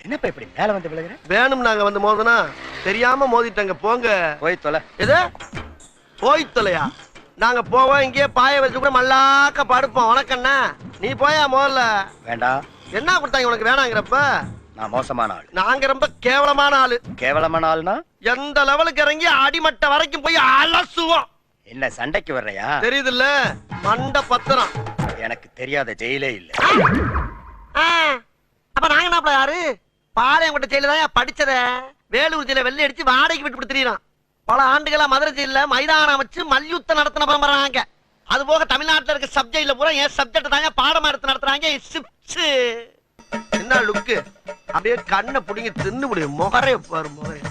என்னப்பா இப்படி மேல வந்து விழுகிற? வேணும் நாங்க வந்து மோதனா தெரியாம மோதிட்டங்க. போங்க போய் தொலை. எது போய் தொலையா? நாங்க போவோம், இங்கேயே பாய வச்சு கூட மல்லாக்க படுப்போம். உனக்கண்ணா நீ போயா முதல்ல. வேண்டாம். என்ன கொடுத்தாங்க உனக்கு வேணாங்கிறப்ப? நான் மோசமான ஆள். நாங்க ரொம்ப கேவலமான ஆளு. கேவலமான ஆள்னா எந்த லெவலுக்கு இறங்கி அடிமட்ட வரைக்கும் போய் அலசுவோம். என்ன சண்டைக்கு வர்றையா? தெரியுதுல்ல, மண்ட பத்திரம். எனக்கு தெரியாத ஜெயிலே இல்ல. அப்ப நாங்க என்ன யாரு? பாளையங்கோட்டை ஜெயில தான் படிச்சத. வேலூர் ஜெயில வெள்ளை அடிச்சு வாடகைக்கு விட்டு கொடுத்துறான். பல ஆண்டுகளா மதுரை ஜெயில மைதானம் அமைச்சு மல்யுத்தம் நடத்தின பரம்பராங்க. அது போக தமிழ்நாட்டுல இருக்க சப்ஜெக்ட்ல பூரா என் சப்ஜெக்ட் தாங்க பாடமா எடுத்து நடத்துறாங்க. என்ன லுக்கு? அப்படியே கண்ணை புடிங்க தின்னு முடியும். முகரே பாரு முகரே.